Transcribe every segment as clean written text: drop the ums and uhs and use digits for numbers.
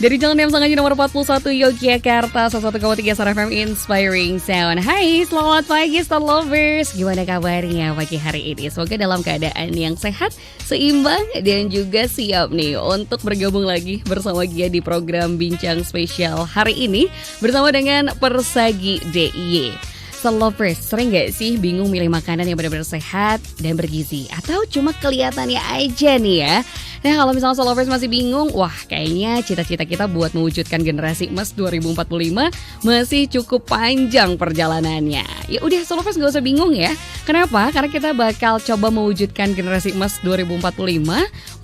Dari Jalan Dem Sangaji nomor 41 Yogyakarta, 101,3 Star FM Inspiring Sound. Hai, selamat pagi Star Lovers. Gimana kabarnya pagi hari ini? Semoga dalam keadaan yang sehat, seimbang, dan juga siap nih untuk bergabung lagi bersama Gia di program Bincang Spesial hari ini bersama dengan Persagi DIY. Star Lovers, sering gak sih bingung milih makanan yang benar-benar sehat dan bergizi? Atau cuma kelihatannya aja nih ya? Nah, kalau misalnya Star Lovers masih bingung, wah kayaknya cita-cita kita buat mewujudkan generasi emas 2045 masih cukup panjang perjalanannya. Ya udah, Star Lovers gak usah bingung ya. Kenapa? Karena kita bakal coba mewujudkan generasi emas 2045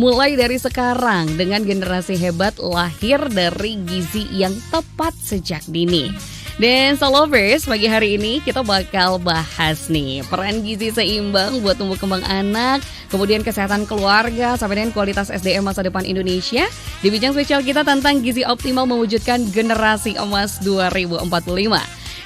mulai dari sekarang dengan generasi hebat lahir dari gizi yang tepat sejak dini. Dan Star Lovers, pagi hari ini kita bakal bahas nih peran gizi seimbang buat tumbuh kembang anak, kemudian kesehatan keluarga, sampai dengan kualitas SDM masa depan Indonesia. Di bincang spesial kita tentang gizi optimal mewujudkan generasi emas 2045.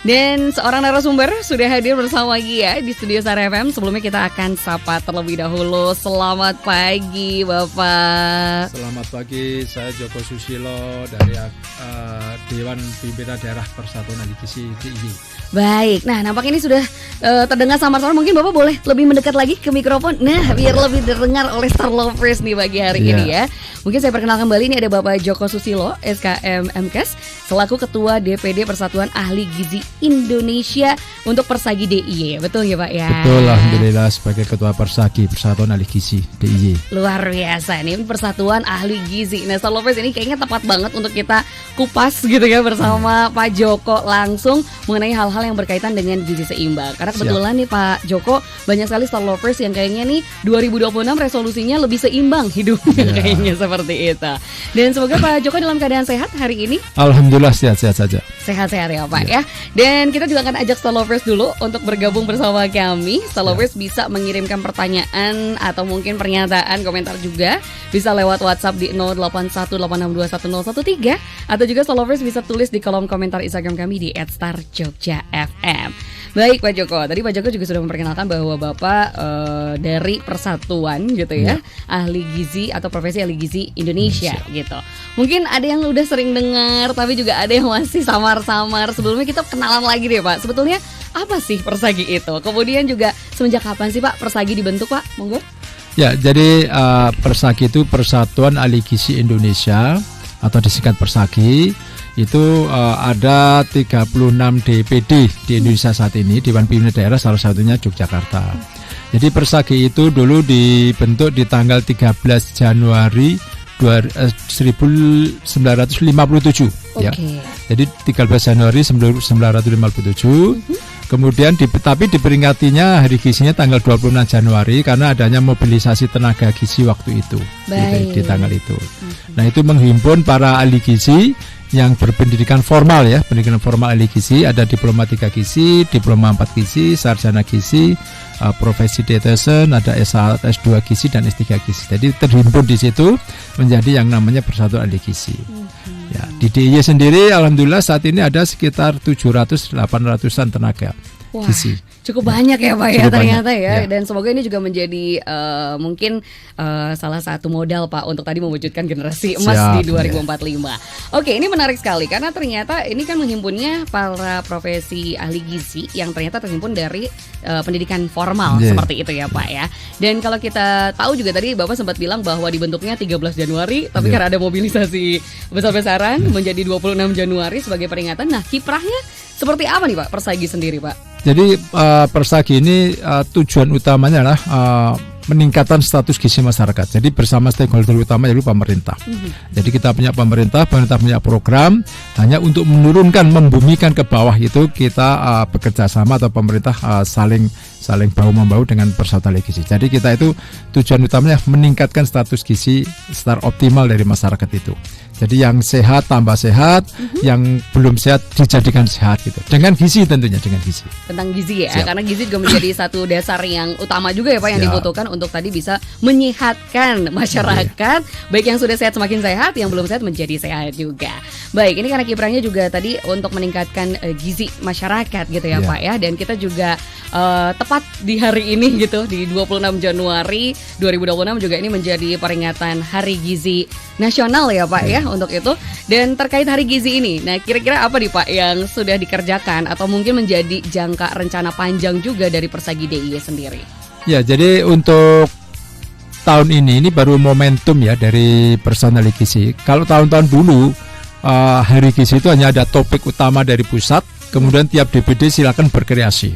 Dan seorang narasumber sudah hadir bersama Gia di studio Star FM. Sebelumnya kita akan sapa terlebih dahulu. Selamat pagi Bapak. Selamat pagi, saya Joko Susilo dari Dewan Pimpinan Daerah Persatuan Ahli Gizi DIY. Baik, nah nampaknya ini sudah terdengar samar-samar. Mungkin Bapak boleh lebih mendekat lagi ke mikrofon. Nah, biar lebih terdengar oleh Star Lovers nih pagi hari ini ya. Mungkin saya perkenalkan kembali, ini ada Bapak Joko Susilo, SKM MKes, selaku Ketua DPD Persatuan Ahli Gizi Indonesia untuk Persagi DIY. Betul ya Pak ya? Betul, alhamdulillah sebagai Ketua Persagi, Persatuan Ahli Gizi DIY. Luar biasa nih, Persatuan Ahli Gizi. Nah, Star Lovers, ini kayaknya tepat banget untuk kita kupas gitu ya bersama Pak Joko langsung mengenai hal-hal yang berkaitan dengan gizi seimbang. Karena kebetulan nih Pak Joko, banyak sekali Star Lovers yang kayaknya nih 2026 resolusinya lebih seimbang hidupnya kayaknya seperti itu. Dan semoga Pak Joko dalam keadaan sehat hari ini. Alhamdulillah sehat-sehat saja. Sehat-sehat ya Pak ya. Dan kita juga akan ajak Star Lovers dulu untuk bergabung bersama kami. Star Lovers bisa mengirimkan pertanyaan atau mungkin pernyataan, komentar juga. Bisa lewat WhatsApp di 0818621013 atau juga Star Lovers bisa tulis di kolom komentar Instagram kami di @starjogjafm. Baik Pak Joko, tadi Pak Joko juga sudah memperkenalkan bahwa Bapak dari Persatuan gitu ya, Ahli Gizi atau Profesi Ahli Gizi Indonesia gitu. Mungkin ada yang udah sering dengar, tapi juga ada yang masih samar-samar. Sebelumnya kita kenalan lagi deh Pak, sebetulnya apa sih Persagi itu? Kemudian juga semenjak kapan sih Pak Persagi dibentuk Pak? Monggo. Ya, jadi Persagi itu Persatuan Ahli Gizi Indonesia atau disingkat Persagi. Itu ada 36 DPD di Indonesia saat ini, Dewan Pimpinan Daerah, salah satunya Yogyakarta. Jadi Persagi itu dulu dibentuk di tanggal 13 Januari 1957 ya. Jadi 13 Januari 1957. Kemudian tapi diperingatinya hari gizinya tanggal 26 Januari karena adanya mobilisasi tenaga gizi waktu itu di tanggal itu. Nah, itu menghimpun para ahli gizi yang berpendidikan formal ya, pendidikan formal ahli gizi, ada diploma 3 gizi, diploma 4 gizi, sarjana gizi, profesi dietitian, ada S1, S2 gizi dan S3 gizi. Jadi terhimpun di situ menjadi yang namanya Persatuan Ahli Gizi. Ya, di DIY sendiri alhamdulillah saat ini ada sekitar 700-800an tenaga gizi. Cukup banyak ya Pak ya ternyata ya. Ya. Dan semoga ini juga menjadi mungkin salah satu modal Pak untuk tadi mewujudkan generasi emas di 2045. Oke, ini menarik sekali karena ternyata ini kan menghimpunnya para profesi ahli gizi yang ternyata terhimpun dari pendidikan formal seperti itu ya Pak ya. Dan kalau kita tahu juga tadi Bapak sempat bilang bahwa dibentuknya 13 Januari tapi karena ada mobilisasi besar-besaran menjadi 26 Januari sebagai peringatan. Nah, kiprahnya seperti apa nih Pak Persagi sendiri Pak? Jadi Persagi ini tujuan utamanya adalah meningkatkan status gizi masyarakat. Jadi bersama stakeholder utama yaitu pemerintah. Jadi kita punya pemerintah punya program hanya untuk menurunkan, membumikan ke bawah itu kita bekerja sama atau pemerintah saling bahu-membahu dengan Persatuan Ahli Gizi. Jadi kita itu tujuan utamanya meningkatkan status gizi secara optimal dari masyarakat itu. Jadi yang sehat tambah sehat, yang belum sehat dijadikan sehat gitu. Dengan gizi tentunya, dengan gizi. Tentang gizi ya, karena gizi juga menjadi satu dasar yang utama juga ya Pak yang dibutuhkan untuk tadi bisa menyehatkan masyarakat. Baik yang sudah sehat semakin sehat, yang belum sehat menjadi sehat juga. Baik, ini karena kiprahnya juga tadi untuk meningkatkan gizi masyarakat gitu ya Pak ya. Dan kita juga tepat di hari ini gitu, di 26 Januari 2026 juga ini menjadi peringatan Hari Gizi Nasional ya Pak ya untuk itu. Dan terkait Hari Gizi ini, nah kira-kira apa nih Pak yang sudah dikerjakan atau mungkin menjadi jangka rencana panjang juga dari Persagi DIY sendiri? Ya, jadi untuk tahun ini baru momentum ya dari personal gizi. Kalau tahun-tahun dulu Hari Gizi itu hanya ada topik utama dari pusat, kemudian tiap DPD silakan berkreasi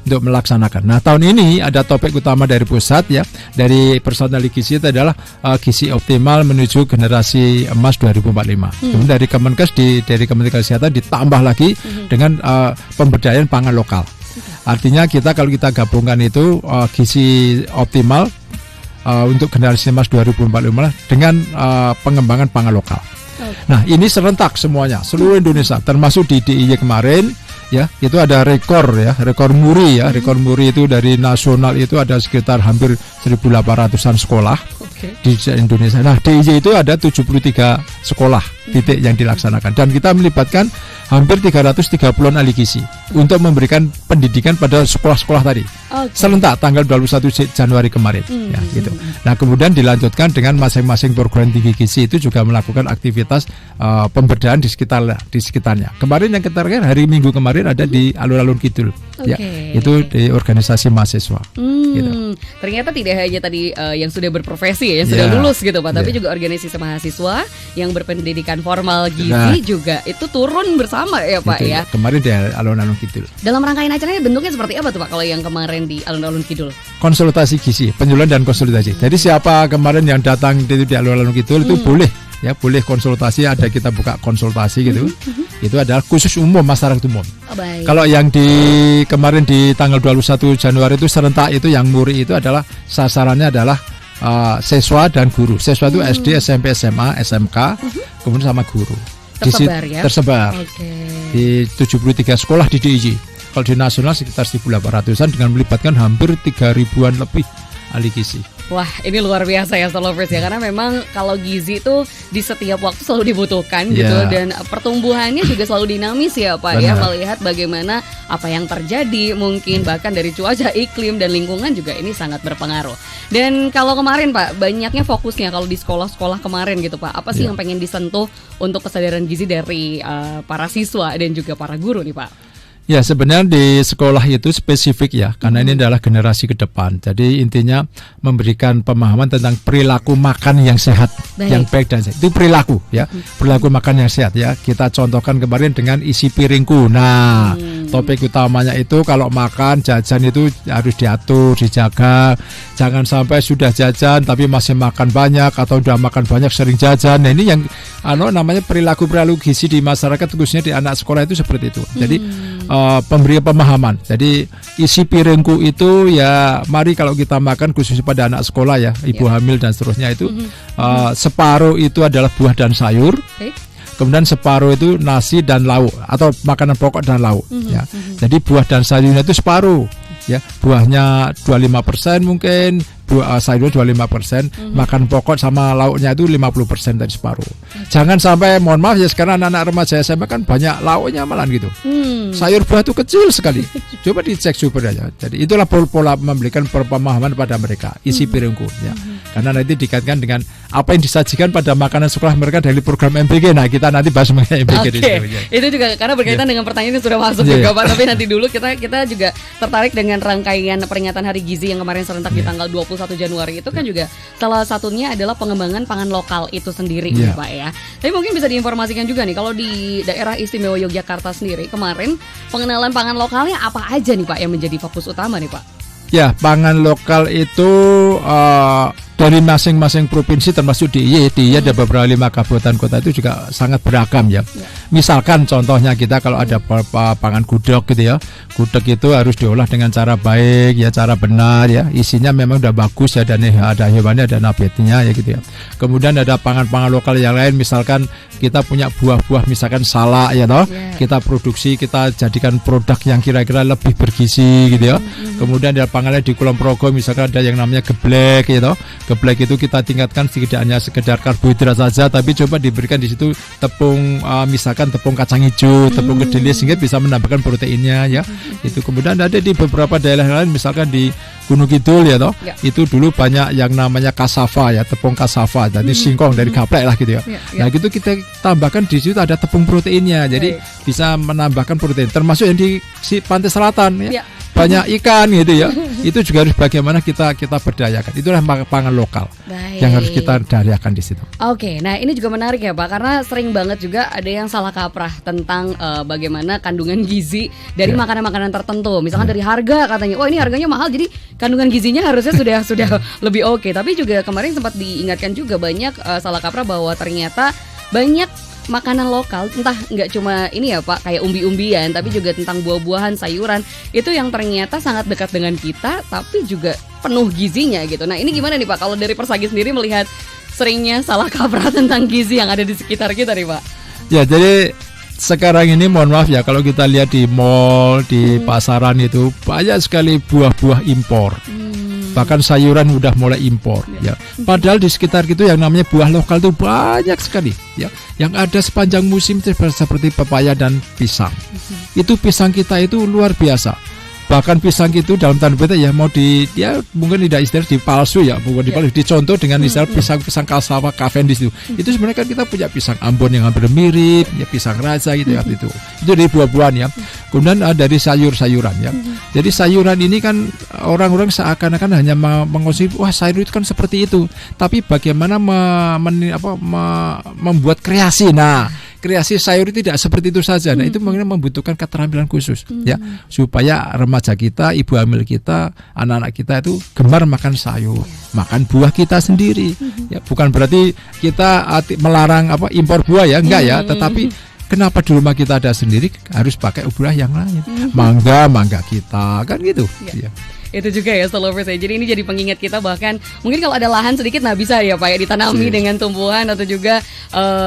untuk melaksanakan. Nah, tahun ini ada topik utama dari pusat ya, dari personal gizi itu adalah gizi optimal menuju generasi emas 2045. Kemudian dari Kemenkes dari Kementerian Kesehatan ditambah lagi dengan pemberdayaan pangan lokal. Artinya kalau kita gabungkan itu gizi optimal untuk generasi emas 2045 dengan pengembangan pangan lokal. Nah, ini serentak semuanya, seluruh Indonesia, termasuk di DIY kemarin ya, itu ada rekor muri ya. Rekor muri itu dari nasional itu ada sekitar hampir 1.800-an sekolah di Indonesia. Nah, DIY itu ada 73 sekolah titik yang dilaksanakan, dan kita melibatkan hampir 330-an ahli gizi untuk memberikan pendidikan pada sekolah-sekolah tadi. Serentak tanggal 21 Januari kemarin ya gitu. Nah, kemudian dilanjutkan dengan masing-masing program tinggi gizi itu juga melakukan aktivitas pemberdayaan di sekitarnya. Kemarin yang terakhir hari Minggu kemarin ada di Alun-Alun Kidul. Ya, itu di organisasi mahasiswa. Gitu. Ternyata tidak hanya tadi yang sudah berprofesi ya, yang sudah lulus gitu Pak, tapi juga organisasi mahasiswa yang berpendidikan formal gizi juga itu turun bersama ya Pak ya. Kemarin di Alun-Alun Kidul. Dalam rangkaian acaranya bentuknya seperti apa tuh Pak kalau yang kemarin di Alun-Alun Kidul? Konsultasi gizi, penyuluhan dan konsultasi. Jadi siapa kemarin yang datang di Alun-Alun Kidul itu boleh konsultasi, ada kita buka konsultasi gitu. Itu adalah khusus umum, masyarakat umum. Kalau yang kemarin di tanggal 21 Januari itu serentak, itu yang muri itu adalah sasarannya adalah siswa dan guru. Siswa itu SD, SMP, SMA, SMK, kemudian sama guru. Tersebar di 73 sekolah di DIY. Kalau di nasional sekitar 1.800-an dengan melibatkan hampir 3.000-an lebih ahli gizi. Wah, ini luar biasa ya Lovers ya, karena memang kalau gizi itu di setiap waktu selalu dibutuhkan gitu, dan pertumbuhannya juga selalu dinamis ya Pak. Ya, melihat bagaimana apa yang terjadi, mungkin bahkan dari cuaca, iklim dan lingkungan juga ini sangat berpengaruh. Dan kalau kemarin Pak, banyaknya fokusnya kalau di sekolah-sekolah kemarin gitu Pak, apa sih yang pengen disentuh untuk kesadaran gizi dari para siswa dan juga para guru nih Pak? Ya, sebenarnya di sekolah itu spesifik ya, karena ini adalah generasi ke depan. Jadi intinya memberikan pemahaman tentang perilaku makan yang sehat, yang baik dan sehat. Itu perilaku ya, perilaku makan yang sehat ya. Kita contohkan kemarin dengan isi piringku. Nah, topik utamanya itu kalau makan jajan itu harus diatur, dijaga. Jangan sampai sudah jajan tapi masih makan banyak, atau sudah makan banyak sering jajan. Nah, ini yang namanya perilaku gizi di masyarakat, khususnya di anak sekolah itu seperti itu. Jadi pemberi pemahaman. Jadi isi piringku itu ya, mari kalau kita makan khususnya pada anak sekolah ya, ibu hamil dan seterusnya itu separuh itu adalah buah dan sayur. Kemudian separuh itu nasi dan lauk atau makanan pokok dan lauk ya. Jadi buah dan sayurnya itu separuh ya. Buahnya 25% mungkin, sayurnya 25%, makan pokok sama lauknya itu 50% dari separuh. Jangan sampai, mohon maaf ya, sekarang anak-anak remaja SMA kan banyak lauknya malah gitu. Sayur buah itu kecil sekali. Coba dicek super aja. Jadi itulah pola memberikan pemahaman pada mereka, isi piringku ya. Karena nanti dikaitkan dengan apa yang disajikan pada makanan sekolah mereka dari program MBG. Nah, kita nanti bahas mengenai MBG. Itu juga karena berkaitan dengan pertanyaan yang sudah masuk juga Pak. Tapi nanti dulu kita juga tertarik dengan rangkaian peringatan Hari Gizi yang kemarin serentak di tanggal 21 Januari itu kan juga salah satunya adalah pengembangan pangan lokal itu sendiri Pak ya. Tapi mungkin bisa diinformasikan juga nih, kalau di daerah istimewa Yogyakarta sendiri kemarin pengenalan pangan lokalnya apa aja nih Pak yang menjadi fokus utama nih Pak? Ya, pangan lokal itu dari masing-masing provinsi termasuk DIY ada beberapa 5 kabupaten kota itu juga sangat beragam ya. Misalkan contohnya kita kalau ada pangan gudeg gitu ya. Gudeg itu harus diolah dengan cara baik ya, cara benar ya. Isinya memang udah bagus ya, dan ada hewannya, ada nabatinya ya gitu ya. Kemudian ada pangan-pangan lokal yang lain, misalkan kita punya buah-buah misalkan salak ya toh. Kita produksi, kita jadikan produk yang kira-kira lebih bergizi gitu ya. Kemudian ada pangannya di Kulon Progo misalkan ada yang namanya geblek ya toh. Geplek itu kita tingkatkan tidak hanya sekedar karbohidrat saja, tapi coba diberikan di situ tepung, misalkan tepung kacang hijau, tepung kedelai sehingga bisa menambahkan proteinnya ya. Itu kemudian ada di beberapa daerah lain, misalkan di Gunung Kidul ya toh, itu dulu banyak yang namanya kasava ya, tepung kasava, jadi singkong dari gaplek lah gitu ya. Nah gitu kita tambahkan di situ ada tepung proteinnya, jadi bisa menambahkan protein. Termasuk yang di pantai selatan ya. Banyak ikan gitu ya. Itu juga harus bagaimana kita berdayakan. Itulah pangan lokal. Baik. Yang harus kita dayakan di situ. Oke, nah ini juga menarik ya Pak, karena sering banget juga ada yang salah kaprah tentang bagaimana kandungan gizi dari makanan-makanan tertentu. Misalkan dari harga katanya, ini harganya mahal, jadi kandungan gizinya harusnya sudah lebih oke. Tapi juga kemarin sempat diingatkan juga banyak salah kaprah bahwa ternyata banyak makanan lokal, entah nggak cuma ini ya Pak, kayak umbi-umbian, tapi juga tentang buah-buahan, sayuran, itu yang ternyata sangat dekat dengan kita, tapi juga penuh gizinya gitu. Nah ini gimana nih Pak, kalau dari Persagi sendiri melihat seringnya salah kaprah tentang gizi yang ada di sekitar kita nih Pak? Ya jadi sekarang ini mohon maaf ya, kalau kita lihat di mall, di pasaran itu banyak sekali buah-buah impor. Bahkan sayuran udah mulai impor ya. Padahal di sekitar itu yang namanya buah lokal itu banyak sekali ya. Yang ada sepanjang musim seperti pepaya dan pisang. Itu pisang kita itu luar biasa. Bahkan pisang itu dalam tanda petik ya mau mungkin tidak istilah dipalsu ya, bukan dipalsu, dicontoh dengan istilah pisang kasava Cavendish itu. Itu sebenarnya kan kita punya pisang Ambon yang hampir mirip, ya pisang raja gitu ya itu. Itu dari buah-buahan ya. Kemudian dari sayur-sayuran ya. Jadi sayuran ini kan orang-orang seakan-akan hanya mengonsumsi, wah sayur itu kan seperti itu. Tapi bagaimana membuat kreasi. Nah, kreasi sayur tidak seperti itu saja. Nah, itu membutuhkan keterampilan khusus ya, supaya remaja kita, ibu hamil kita, anak-anak kita itu gemar makan sayur, makan buah kita sendiri. Ya, bukan berarti kita melarang impor buah ya, enggak ya, tetapi kenapa di rumah kita ada sendiri harus pakai buah yang lain? Mangga kita kan gitu. Ya. Itu juga ya Stolovers ya. Jadi ini jadi pengingat kita, bahkan mungkin kalau ada lahan sedikit bisa ya Pak ya ditanami dengan tumbuhan atau juga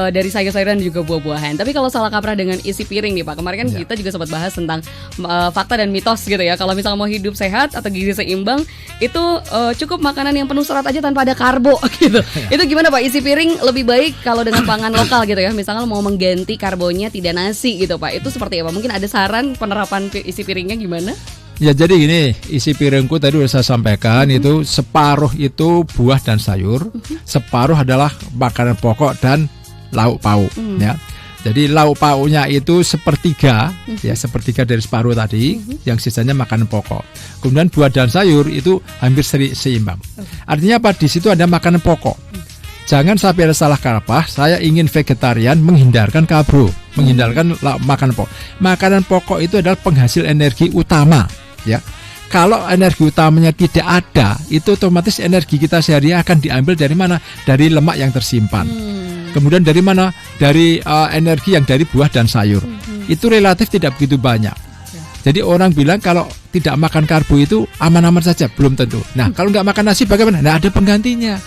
dari sayur-sayuran dan juga buah-buahan. Tapi kalau salah kaprah dengan isi piring nih Pak, kemarin kan kita juga sempat bahas tentang fakta dan mitos gitu ya. Kalau misalnya mau hidup sehat atau gizi seimbang itu cukup makanan yang penuh serat aja tanpa ada karbo gitu. Itu gimana Pak, isi piring lebih baik kalau dengan pangan lokal gitu ya. Misalnya mau mengganti karbonya tidak nasi gitu Pak, itu seperti apa? Mungkin ada saran penerapan isi piringnya gimana? Ya jadi gini, isi piringku tadi sudah saya sampaikan, itu separuh itu buah dan sayur, separuh adalah makanan pokok dan lauk pauk ya. Jadi lauk pauknya itu sepertiga ya, sepertiga dari separuh tadi, yang sisanya makanan pokok. Kemudian buah dan sayur itu hampir seimbang. Artinya apa? Di situ ada makanan pokok. Jangan sampai ada salah kaprah, saya ingin vegetarian menghindarkan karbo, menghindarkan makanan pokok. Makanan pokok itu adalah penghasil energi utama, ya. Kalau energi utamanya tidak ada, itu otomatis energi kita sehari akan diambil dari mana? Dari lemak yang tersimpan. Kemudian dari mana? Dari energi yang dari buah dan sayur. Itu relatif tidak begitu banyak. Jadi orang bilang kalau tidak makan karbo itu aman-aman saja, belum tentu. Nah, kalau nggak makan nasi bagaimana? Nah, ada penggantinya.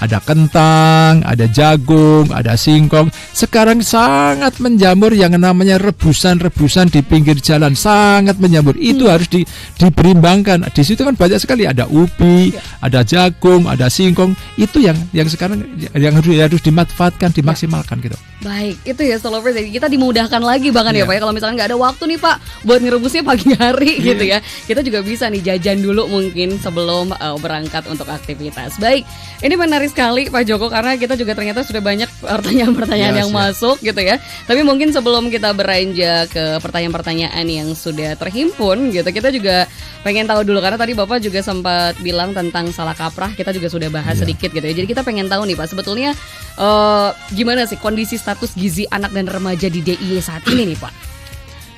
Ada kentang, ada jagung, ada singkong. Sekarang sangat menjamur yang namanya rebusan-rebusan di pinggir jalan, sangat menjamur. Itu harus diberimbangkan. Di situ kan banyak sekali, ada ubi, ada jagung, ada singkong. Itu yang sekarang yang harus dimanfaatkan, dimaksimalkan gitu. Baik, itu ya Stolovers. Jadi kita dimudahkan lagi bahkan ya Pak ya, kalau misalnya nggak ada waktu nih Pak buat ngerebusnya pagi hari gitu ya. Kita juga bisa nih jajan dulu mungkin sebelum berangkat untuk aktivitas. Baik, ini menarik sekali Pak Joko, karena kita juga ternyata sudah banyak pertanyaan-pertanyaan yang masuk gitu ya. Tapi mungkin sebelum kita beranjak ke pertanyaan-pertanyaan yang sudah terhimpun gitu, kita juga pengen tahu dulu, karena tadi Bapak juga sempat bilang tentang salah kaprah, kita juga sudah bahas sedikit gitu ya. Jadi kita pengen tahu nih Pak, sebetulnya gimana sih kondisi status gizi anak dan remaja di DIY saat ini nih Pak?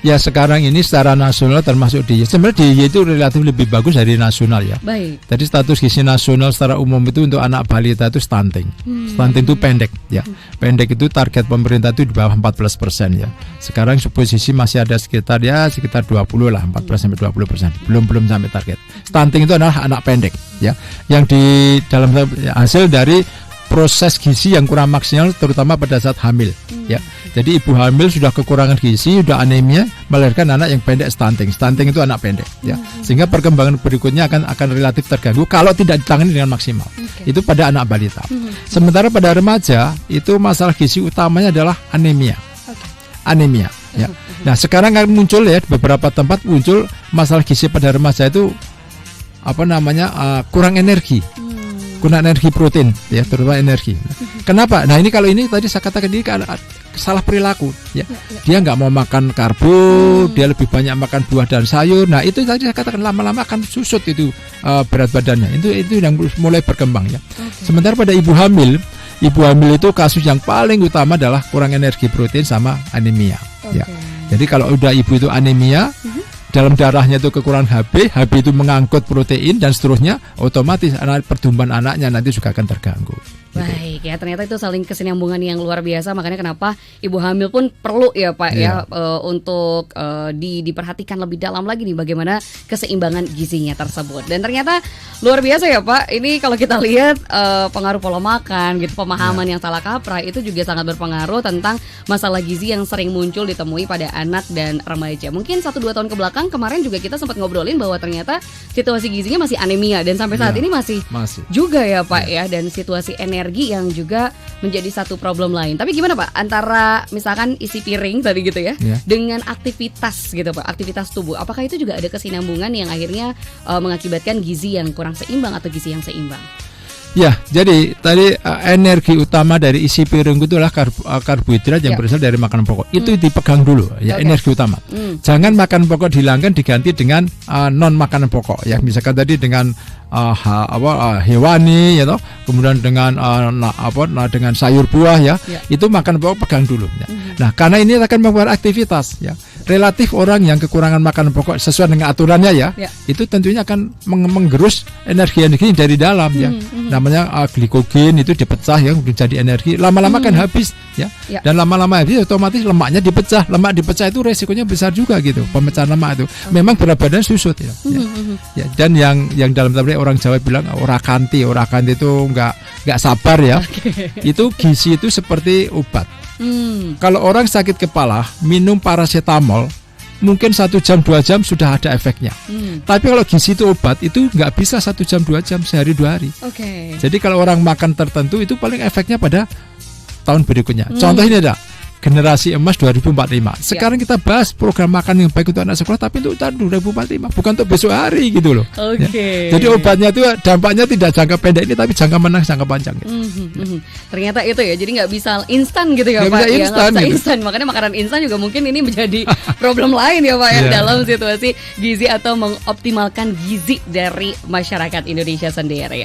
Ya sekarang ini secara nasional termasuk DIY. Sebenarnya DIY itu relatif lebih bagus dari nasional ya. Baik. Jadi status gizi nasional secara umum itu untuk anak balita itu stunting. Stunting itu pendek ya. Pendek itu target pemerintah itu di bawah 14% ya. Sekarang posisi masih ada sekitar 20 lah, 14-20%. Belum sampai target. Stunting itu adalah anak pendek ya. Yang di dalam hasil dari proses gizi yang kurang maksimal terutama pada saat hamil ya. Jadi ibu hamil sudah kekurangan gizi, sudah anemia, melahirkan anak yang pendek stunting. Stunting itu anak pendek ya. Sehingga perkembangan berikutnya akan relatif terganggu kalau tidak ditangani dengan maksimal. Itu pada anak balita. Sementara pada remaja itu masalah gizi utamanya adalah anemia. Anemia ya. Nah, sekarang kan muncul ya beberapa tempat muncul masalah gizi pada remaja itu kurang energi. Kurang energi protein ya, terutama energi. Kenapa? Nah, ini kalau ini tadi saya katakan ini salah perilaku ya. Dia nggak mau makan karbo, dia lebih banyak makan buah dan sayur. Nah, itu tadi saya katakan lama-lama akan susut itu berat badannya. Itu yang mulai berkembang ya. Sementara pada ibu hamil itu kasus yang paling utama adalah kurang energi protein sama anemia ya. Jadi kalau udah ibu itu anemia, dalam darahnya itu kekurangan HB itu mengangkut protein dan seterusnya, otomatis pertumbuhan anaknya nanti juga akan terganggu. Baik ya, ternyata itu saling kesinambungan yang luar biasa. Makanya kenapa ibu hamil pun perlu ya Pak untuk diperhatikan lebih dalam lagi nih bagaimana keseimbangan gizinya tersebut. Dan ternyata luar biasa ya Pak. Ini kalau kita lihat pengaruh pola makan gitu, pemahaman yang salah kaprah itu juga sangat berpengaruh tentang masalah gizi yang sering muncul ditemui pada anak dan remaja. Mungkin 1-2 tahun ke belakang kemarin juga kita sempat ngobrolin bahwa ternyata situasi gizinya masih anemia dan sampai saat ini masih juga ya Pak ya, dan situasi energi yang juga menjadi satu problem lain. Tapi gimana Pak antara misalkan isi piring tadi gitu ya dengan aktivitas gitu Pak, aktivitas tubuh, apakah itu juga ada kesinambungan yang akhirnya mengakibatkan gizi yang kurang seimbang atau gizi yang seimbang? Ya, jadi tadi energi utama dari isi piring itu adalah karbohidrat yang berasal dari makanan pokok. Itu dipegang dulu ya, energi utama. Jangan makan pokok dihilangkan, diganti dengan non makanan pokok. Ya, misalkan tadi dengan hewani ya toh, kemudian dengan dengan sayur buah ya. Itu makan pokok pegang dulu ya. Nah, karena ini akan membuat aktivitas ya. Relatif orang yang kekurangan makanan pokok sesuai dengan aturannya ya, itu tentunya akan menggerus energi dari dalam ya. Namanya glikogen itu dipecah ya menjadi energi, lama-lama kan habis ya. Dan lama-lama habis otomatis lemaknya dipecah. Lemak dipecah itu resikonya besar juga gitu, pemecahan lemak itu. Memang berat badan susut ya. Ya. Dan yang dalam tanda orang Jawa bilang ora kanti itu nggak sabar ya. Itu gizi itu seperti obat. Kalau orang sakit kepala minum paracetamol mungkin 1 jam 2 jam sudah ada efeknya. Tapi kalau gizi itu obat itu nggak bisa 1 jam 2 jam, sehari 2 hari. Jadi kalau orang makan tertentu itu paling efeknya pada tahun berikutnya. Contoh ini ada Generasi Emas 2045. Sekarang kita bahas program makan yang baik untuk anak sekolah, tapi untuk tahun 2045, bukan untuk besok hari gitu loh. Ya. Jadi obatnya itu dampaknya tidak jangka pendek ini, tapi jangka menengah, jangka panjang. Gitu. Ternyata itu ya, jadi nggak bisa instan gitu ya Pak. Nggak bisa instan. Makanya makanan instan juga mungkin ini menjadi problem lain ya Pak ya dalam situasi gizi atau mengoptimalkan gizi dari masyarakat Indonesia sendiri.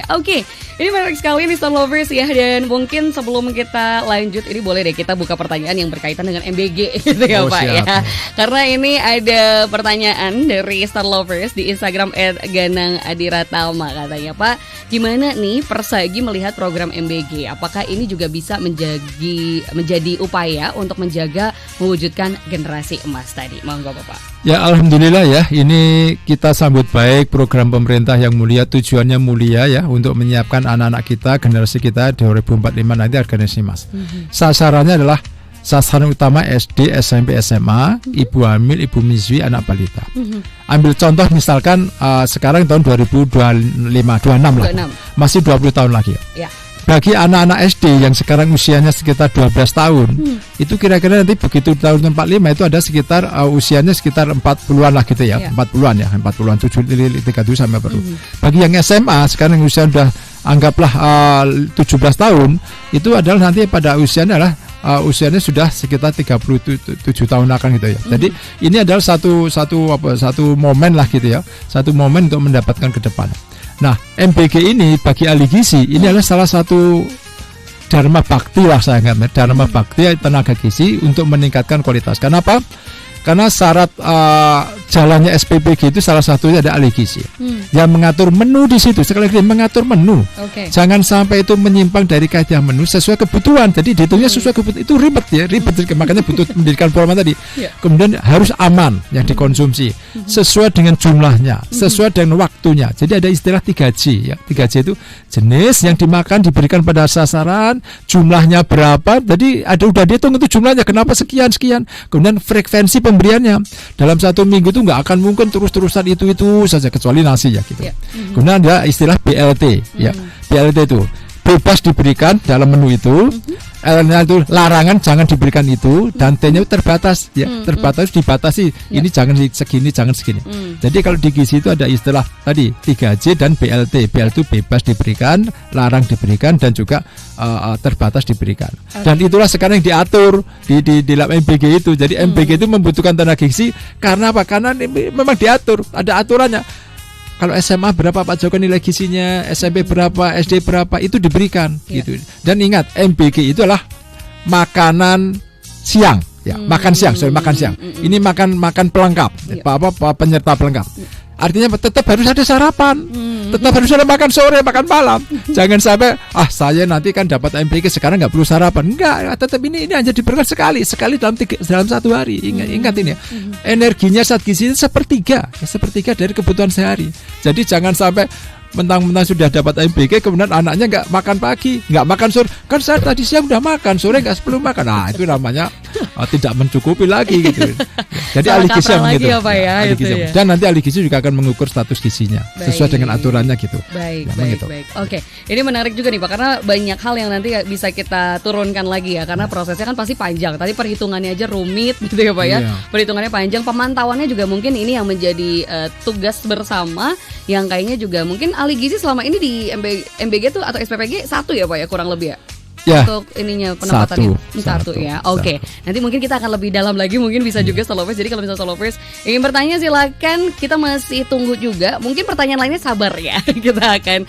Ini menarik sekali Mr. Lovers ya, dan mungkin sebelum kita lanjut ini boleh deh kita buka pertanyaan yang berkaitan dengan MBG gitu ya Pak ya. Karena ini ada pertanyaan dari Star Lovers di Instagram @ganang_adiratama, katanya Pak, gimana nih Persagi melihat program MBG? Apakah ini juga bisa menjadi upaya untuk menjaga mewujudkan generasi emas tadi? Monggo Bapak. Ya, alhamdulillah ya, ini kita sambut baik program pemerintah yang mulia, tujuannya mulia ya, untuk menyiapkan anak-anak kita, generasi kita 2045 nanti generasi emas. Sasarannya adalah sasaran utama SD, SMP, SMA, ibu hamil, ibu menyusui, anak balita. Ambil contoh misalkan sekarang tahun 2026 lah, masih 20 tahun lagi ya. Bagi anak-anak SD yang sekarang usianya sekitar 12 tahun, itu kira-kira nanti begitu tahun 45 itu ada sekitar usianya sekitar 40-an lah gitu ya, 40-an ya, 40-an 37 sampai 40. Bagi yang SMA sekarang usia sudah anggaplah 17 tahun, itu adalah nanti pada usianya adalah usianya sudah sekitar 37 tahun akan gitu ya. Jadi ini adalah satu momen lah gitu ya, satu momen untuk mendapatkan ke depan. Nah, MBG ini bagi ahli gizi ini adalah salah satu dharma bakti lah saya anggap, dharma bakti tenaga gizi untuk meningkatkan kualitas. Kenapa? Karena syarat jalannya SPPG itu salah satunya ada ahli gizi yang mengatur menu di situ. Sekali lagi mengatur menu. Jangan sampai itu menyimpang dari kaidah menu sesuai kebutuhan. Jadi dihitungnya sesuai kebutuhan. Itu ribet. Makanya butuh pendidikan formal tadi. Kemudian harus aman yang dikonsumsi, sesuai dengan jumlahnya, sesuai dengan waktunya. Jadi ada istilah 3J ya. 3J itu jenis yang dimakan diberikan pada sasaran, jumlahnya berapa. Jadi udah dihitung itu jumlahnya, kenapa sekian. Kemudian frekuensi pemberiannya. Dalam satu minggu itu nggak akan mungkin terus-terusan itu saja, kecuali nasi ya gitu. Kemudian ada istilah BLT ya. BLT itu bebas diberikan dalam menu itu. L-nya itu larangan jangan diberikan itu, dan T-nya terbatas ya, terbatas dibatasi. Ini jangan segini, jangan segini. Jadi kalau di gizi itu ada istilah tadi 3J dan BLT. BLT itu bebas diberikan, larang diberikan, dan juga terbatas diberikan. Dan itulah sekarang yang diatur di dalam MBG itu. Jadi MBG itu membutuhkan tenaga gizi karena apa? Karena memang diatur, ada aturannya. Kalau SMA berapa Pak Joko nilai gizinya, SMP berapa, SD berapa, itu diberikan gitu. Dan ingat, MBG itu adalah makanan siang ya, makan siang. Ini makan pelengkap, penyerta pelengkap. Artinya tetap harus ada sarapan, tetap harus ada makan sore, makan malam. Jangan sampai saya nanti kan dapat MBG sekarang nggak perlu sarapan. Enggak, tetap ini hanya diberikan sekali dalam satu hari. Ingat ini ya. Energinya saat gizi itu sepertiga dari kebutuhan sehari. Jadi jangan sampai mentang-mentang sudah dapat MBG kemudian anaknya nggak makan pagi, nggak makan sore. Kan saya tadi siang udah makan, sore nggak perlu makan. Nah itu namanya tidak mencukupi lagi gitu. Jadi ahli gizi yang begitu. Dan nanti ahli gizi juga akan mengukur status gizinya sesuai dengan aturannya gitu. Baik. Oke, ini menarik juga nih Pak, karena banyak hal yang nanti bisa kita turunkan lagi ya, karena prosesnya kan pasti panjang. Tadi perhitungannya aja rumit gitu ya Pak ya. Perhitungannya panjang, pemantauannya juga mungkin ini yang menjadi tugas bersama yang kayaknya juga mungkin ahli gizi selama ini di MBG tuh atau SPPG satu ya Pak ya, kurang lebih ya? Ya, untuk ininya penempatannya satu ya. Oke. Nanti mungkin kita akan lebih dalam lagi, mungkin bisa juga Stolovers. Jadi kalau misalnya Stolovers ingin bertanya silakan, kita masih tunggu juga. Mungkin pertanyaan lainnya sabar ya. Kita akan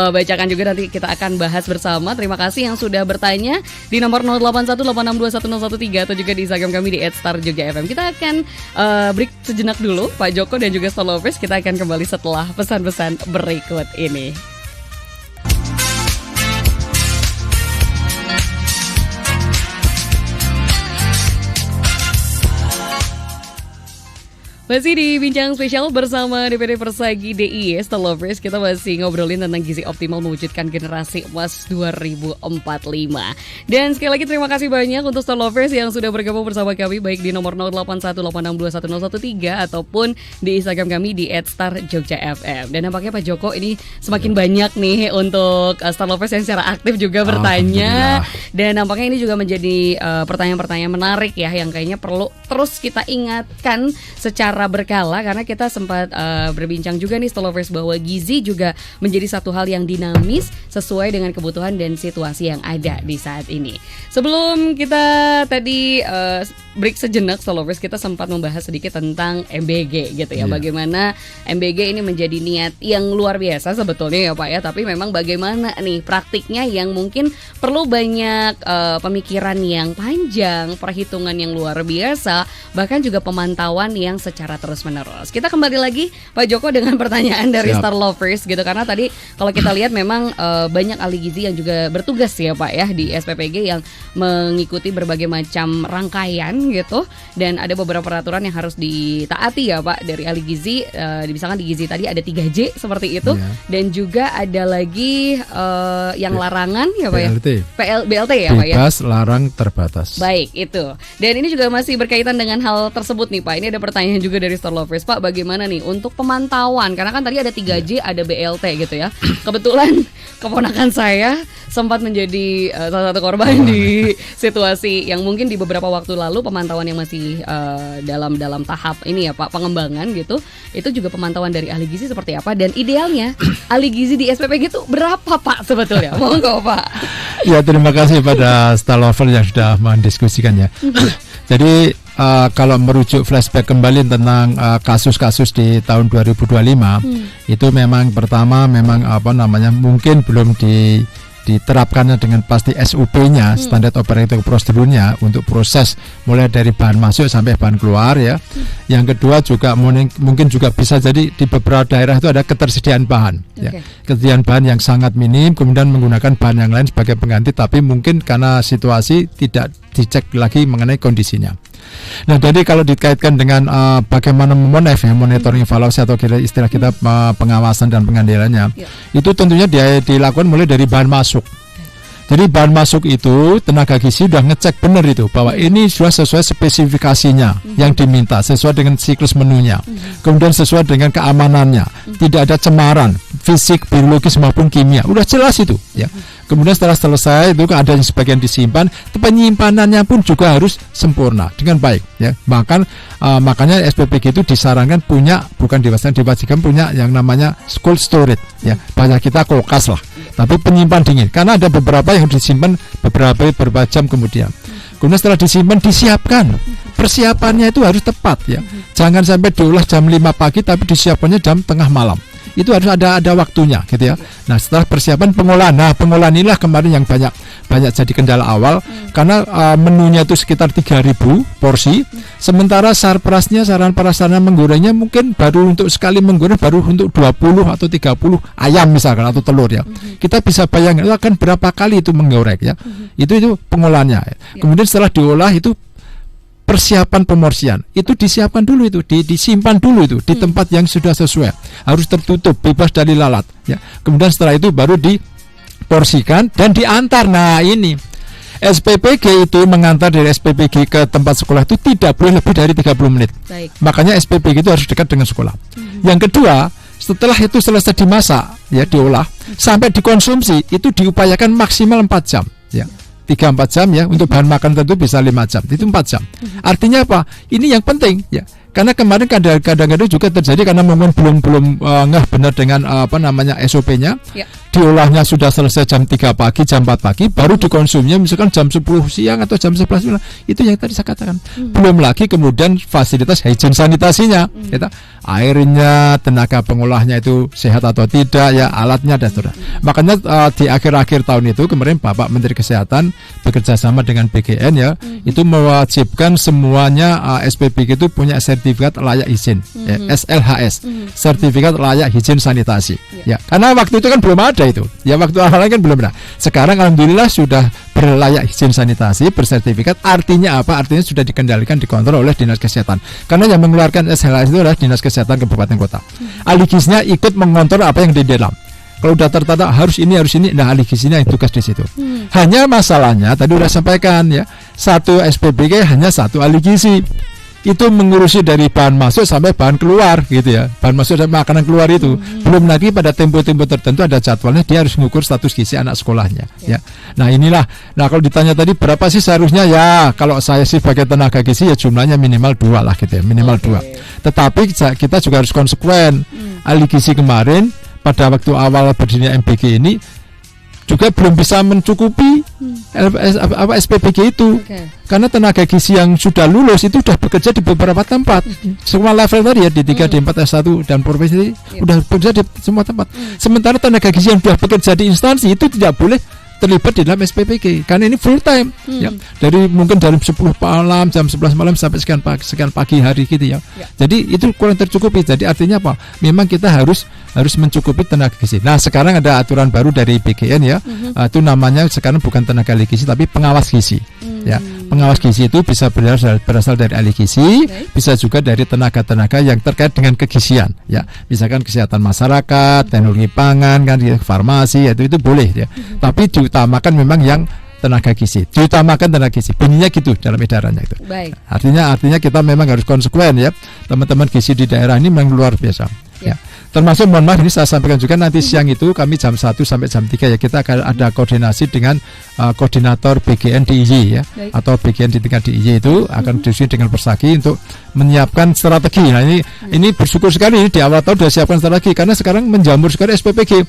bacakan juga, nanti kita akan bahas bersama. Terima kasih yang sudah bertanya di nomor 0818621013 atau juga di Instagram kami di @starjogjafm. Kita akan break sejenak dulu Pak Joko dan juga Stolovers. Kita akan kembali setelah pesan-pesan berikut ini. Masih di Bincang Spesial bersama DPD Persagi DIY Stolovers. Kita masih ngobrolin tentang gizi optimal mewujudkan generasi emas 2045. Dan sekali lagi terima kasih banyak untuk Stolovers yang sudah bergabung bersama kami, baik di nomor 0818621013 ataupun di Instagram kami di @starjogjafm. Dan nampaknya Pak Joko ini semakin banyak nih untuk Stolovers yang secara aktif juga bertanya. Dan nampaknya ini juga menjadi pertanyaan-pertanyaan menarik ya, yang kayaknya perlu terus kita ingatkan secara berkala, karena kita sempat berbincang juga nih Stolovers bahwa gizi juga menjadi satu hal yang dinamis sesuai dengan kebutuhan dan situasi yang ada di saat ini. Sebelum kita tadi break sejenak Stolovers, kita sempat membahas sedikit tentang MBG gitu ya. Bagaimana MBG ini menjadi niat yang luar biasa sebetulnya ya Pak ya, tapi memang bagaimana nih praktiknya yang mungkin perlu banyak pemikiran yang panjang, perhitungan yang luar biasa, bahkan juga pemantauan yang secara terus-menerus. Kita kembali lagi Pak Joko dengan pertanyaan dari Stolovers gitu, karena tadi kalau kita lihat memang banyak ahli gizi yang juga bertugas ya Pak ya di SPPG yang mengikuti berbagai macam rangkaian gitu, dan ada beberapa peraturan yang harus ditaati ya Pak dari ahli gizi. Misalkan di gizi tadi ada 3J seperti itu, dan juga ada lagi yang larangan ya Pak BLT ya Pak ya. Bebas, larang, terbatas. Baik, itu. Dan ini juga masih berkaitan dengan hal tersebut nih Pak. Ini ada pertanyaan juga dari Stolovers, Pak, bagaimana nih untuk pemantauan? Karena kan tadi ada 3J, ada BLT gitu ya. Kebetulan keponakan saya sempat menjadi salah satu korban di situasi yang mungkin di beberapa waktu lalu pemantauan yang masih dalam tahap ini ya Pak, pengembangan gitu. Itu juga pemantauan dari ahli gizi seperti apa, dan idealnya ahli gizi di SPPG itu berapa Pak sebetulnya? Monggo Pak. Ya, terima kasih pada Stolovers yang sudah mendiskusikannya. Jadi kalau merujuk flashback kembali tentang kasus-kasus di tahun 2025, itu memang pertama memang mungkin belum diterapkannya dengan pasti SOP-nya, standard operating procedure-nya untuk proses mulai dari bahan masuk sampai bahan keluar ya. Yang kedua juga mungkin juga bisa jadi di beberapa daerah itu ada ketersediaan bahan ya. Ketersediaan bahan yang sangat minim, kemudian menggunakan bahan yang lain sebagai pengganti, tapi mungkin karena situasi tidak dicek lagi mengenai kondisinya. Nah, jadi kalau dikaitkan dengan bagaimana monitoring evaluasi atau istilah kita pengawasan dan pengendaliannya, itu tentunya dilakukan mulai dari bahan masuk. Jadi bahan masuk itu tenaga gizi sudah ngecek benar itu bahwa ini sudah sesuai spesifikasinya yang diminta, sesuai dengan siklus menunya, kemudian sesuai dengan keamanannya, tidak ada cemaran fisik, biologis maupun kimia, udah jelas itu ya. Kemudian setelah selesai itu ada yang sebagian disimpan, penyimpanannya pun juga harus sempurna dengan baik ya. Makanya SPPG itu disarankan punya, bukan diwajibkan punya yang namanya cold storage ya. Bahasa kita kulkas lah, tapi penyimpan dingin, karena ada beberapa yang disimpan beberapa jam kemudian. Kemudian setelah disimpan disiapkan, persiapannya itu harus tepat ya. Jangan sampai diolah jam 5 pagi tapi disiapkannya jam tengah malam. Itu harus ada waktunya gitu ya. Nah, setelah persiapan pengolahan inilah kemarin yang banyak jadi kendala awal karena menunya itu sekitar 3.000 porsi, sementara saran prasarana menggorengnya mungkin baru untuk sekali menggoreng baru untuk 20 atau 30 ayam misalkan atau telur ya. Kita bisa bayangkan itu akan berapa kali itu menggoreng ya. Itu pengolahannya. Kemudian setelah diolah itu persiapan pemorsian itu disiapkan dulu, itu disimpan dulu itu di tempat yang sudah sesuai, harus tertutup, bebas dari lalat ya. Kemudian setelah itu baru diporsikan dan diantar. Nah, ini SPPG itu mengantar dari SPPG ke tempat sekolah itu tidak boleh lebih dari 30 menit. Baik. Makanya SPPG itu harus dekat dengan sekolah. Yang kedua, setelah itu selesai dimasak ya, diolah sampai dikonsumsi itu diupayakan maksimal 4 jam ya. 3-4 jam ya, untuk bahan makan tentu bisa 5 jam, itu 4 jam. Artinya apa? Ini yang penting ya. Karena kemarin kadang-kadang juga terjadi karena mungkin belum ngeh benar dengan SOP-nya. Ya. Diolahnya sudah selesai jam 3 pagi, jam 4 pagi, baru dikonsumsinya misalkan jam 10 siang atau jam 11 siang. Itu yang tadi saya katakan. Belum lagi kemudian fasilitas higien sanitasinya, airnya, tenaga pengolahnya itu sehat atau tidak ya, alatnya dan saudara. Makanya di akhir-akhir tahun itu kemarin Bapak Menteri Kesehatan bekerja sama dengan BGN ya, itu mewajibkan semuanya SPPG itu punya sertifikat layak izin, ya, SLHS, sertifikat layak higien sanitasi. Ya, karena waktu itu kan belum ada itu. Ya, waktu awalnya kan belum ada. Sekarang alhamdulillah sudah berlayak higien sanitasi, bersertifikat. Artinya apa? Artinya sudah dikendalikan, dikontrol oleh Dinas Kesehatan. Karena yang mengeluarkan SLHS itu adalah Dinas Kesehatan Kabupaten Kota. Ahli gizinya ikut mengontrol apa yang di dalam. Kalau sudah tertata harus ini, nah ahli gizinya yang tugas di situ. Hanya masalahnya tadi sudah sampaikan ya, satu SPPG hanya satu ahli gizi. Itu mengurusi dari bahan masuk sampai bahan keluar gitu ya. Bahan masuk dan makanan keluar itu. Belum lagi pada tempo-tempo tertentu ada jadwalnya, dia harus mengukur status gizi anak sekolahnya ya. Nah, inilah. Nah, kalau ditanya tadi berapa sih seharusnya ya, kalau saya sih sebagai tenaga gizi ya jumlahnya minimal 2 lah gitu ya, minimal 2. Tetapi kita juga harus konsekuen. Ahli gizi kemarin pada waktu awal berdirinya MBG ini juga belum bisa mencukupi SPPG itu. Karena tenaga gizi yang sudah lulus itu sudah bekerja di beberapa tempat. Semua level tadi ya, di 3, D4, S1 dan profesi sudah bekerja di semua tempat. Sementara tenaga gizi yang sudah bekerja di instansi itu tidak boleh terlibat di dalam SPPG karena ini full time ya. Mungkin dari 10 malam, jam 11 malam sampai sekian pagi hari gitu ya. Jadi itu kurang tercukupi. Jadi artinya apa? Memang kita harus mencukupi tenaga gizi. Nah, sekarang ada aturan baru dari BGN ya. Itu namanya sekarang bukan tenaga ahli gizi tapi pengawas gizi. Ya. Pengawas gizi itu bisa berasal dari ahli gizi, bisa juga dari tenaga-tenaga yang terkait dengan kegizian ya. Misalkan kesehatan masyarakat, teknologi pangan kan, farmasi itu boleh ya. Tapi diutamakan memang yang tenaga gizi. Diutamakan tenaga gizi. Bunyinya gitu dalam edarannya itu. Baik. Artinya kita memang harus konsekuen ya. Teman-teman gizi di daerah ini memang luar biasa. Ya. Termasuk mohon maaf ini saya sampaikan juga nanti siang itu kami jam 1 sampai jam 3 ya, kita akan ada koordinasi dengan koordinator BGN DIY ya. Baik. Atau BGN di tingkat DIY itu akan diskusi dengan Persagi untuk menyiapkan strategi. Nah, ini bersyukur sekali ini di awal tahun sudah siapkan strategi karena sekarang menjamur sekali SPPG.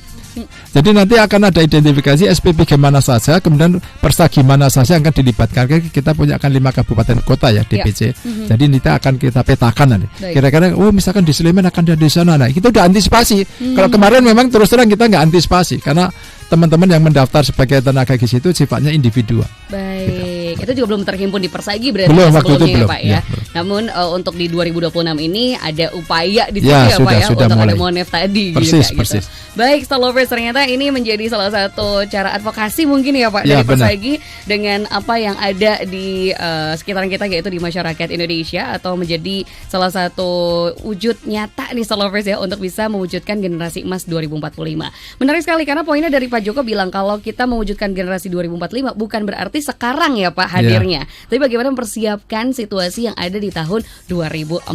Jadi nanti akan ada identifikasi SPP gimana saja, kemudian Persa gimana saja yang akan dilibatkan. Kita punya kan 5 kabupaten kota ya DPC. Jadi kita akan kita petakan nanti. Kira-kira misalkan di Sleman akan ada di sana. Nah, kita udah antisipasi. Kalau kemarin memang terus terang kita nggak antisipasi karena teman-teman yang mendaftar sebagai tenaga gizi itu sifatnya individual. Baik, itu juga belum terhimpun di Persagi berarti belum, sebelumnya belum, ya Pak ya. Ya. Namun untuk di 2026 ini ada upaya di situ Ya, ya sudah, Pak ya sudah untuk mulai. ada Monef tadi Persis, gitu. persis. Baik, Starlovers, ternyata ini menjadi salah satu cara advokasi mungkin ya Pak Ya, dari Persagi dengan apa yang ada di sekitaran kita yaitu di masyarakat Indonesia atau menjadi salah satu wujud nyata nih Starlovers ya untuk bisa mewujudkan generasi emas 2045. Menarik sekali karena poinnya dari Pak Joko bilang kalau kita mewujudkan generasi 2045 bukan berarti sekarang ya Pak hadirnya, tapi bagaimana mempersiapkan situasi yang ada di tahun 2045.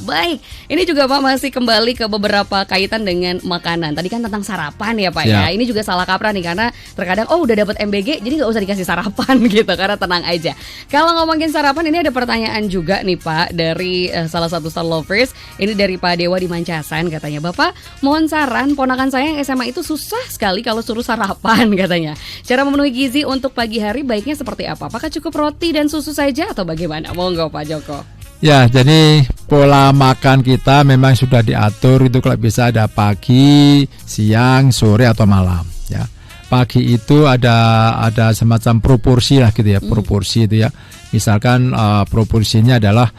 Baik, ini juga Pak masih kembali ke beberapa kaitan dengan makanan. Tadi kan tentang sarapan ya Pak ya. Ini juga salah kaprah nih karena terkadang udah dapat MBG jadi nggak usah dikasih sarapan gitu karena tenang aja. Kalau ngomongin sarapan ini ada pertanyaan juga nih Pak dari salah satu Starlovers. Ini dari Pak Dewa di Mancasan katanya, Bapak mohon saran ponakan saya yang SMA itu susah sekali kalau suruh sarapan katanya. Cara memenuhi gizi untuk pagi hari baiknya seperti apa? Apakah cukup roti dan susu saja atau bagaimana? Monggo Pak Joko. Ya, jadi pola makan kita memang sudah diatur itu kalau bisa ada pagi, siang, sore atau malam ya. Pagi itu ada semacam proporsi lah gitu ya, proporsi itu ya. Misalkan proporsinya adalah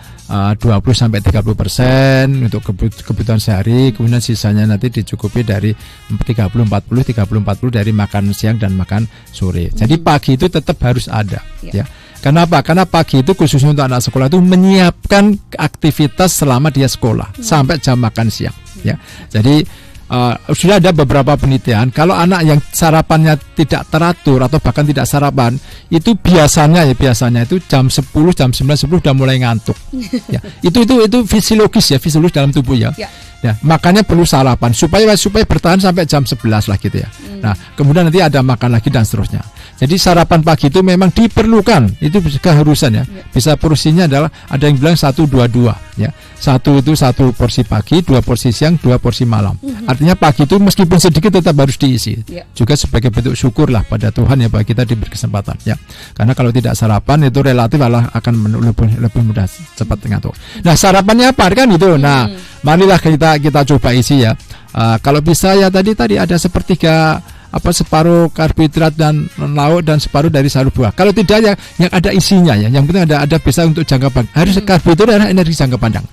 20-30% untuk kebutuhan sehari, kemudian sisanya nanti dicukupi dari 30-40 dari makan siang dan makan sore. Jadi pagi itu tetap harus ada ya. Kenapa? Karena pagi itu khususnya untuk anak sekolah itu menyiapkan aktivitas selama dia sekolah sampai jam makan siang ya. Jadi sudah ada beberapa penelitian kalau anak yang sarapannya tidak teratur atau bahkan tidak sarapan itu biasanya itu jam 10, jam 9, 10 udah mulai ngantuk ya. Itu fisiologis ya, fisiologis dalam tubuh ya. Ya, makanya perlu sarapan supaya bertahan sampai jam 11 lah gitu ya. Nah, kemudian nanti ada makan lagi dan seterusnya. Jadi sarapan pagi itu memang diperlukan, itu keharusan ya. Bisa porsinya adalah ada yang bilang 1-2-2 ya. 1 itu 1 porsi pagi, 2 porsi siang, 2 porsi malam. Artinya pagi itu meskipun sedikit tetap harus diisi. Juga sebagai bentuk syukur lah pada Tuhan ya bahwa kita diberi kesempatan ya. Karena kalau tidak sarapan itu relatif akan lebih mudah cepat ngantuk. Nah, sarapannya apa kan itu? Nah, marilah kita coba isi ya. Kalau bisa ya tadi ada sepertiga separuh karbohidrat dan lauk dan separuh dari sayur buah. Kalau tidak ya yang ada isinya ya. Yang penting ada bisa untuk jangka panjang. Harus karbohidrat adalah energi jangka panjang.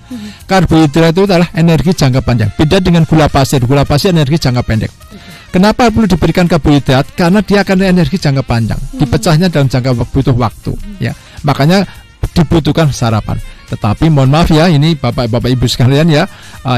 Karbohidrat itu adalah energi jangka panjang. Beda dengan gula pasir. Gula pasir energi jangka pendek. Kenapa perlu diberikan karbohidrat? Karena dia akan energi jangka panjang. Dipecahnya dalam jangka butuh waktu ya. Makanya dibutuhkan sarapan. Tetapi mohon maaf ya, ini bapak-bapak ibu sekalian ya,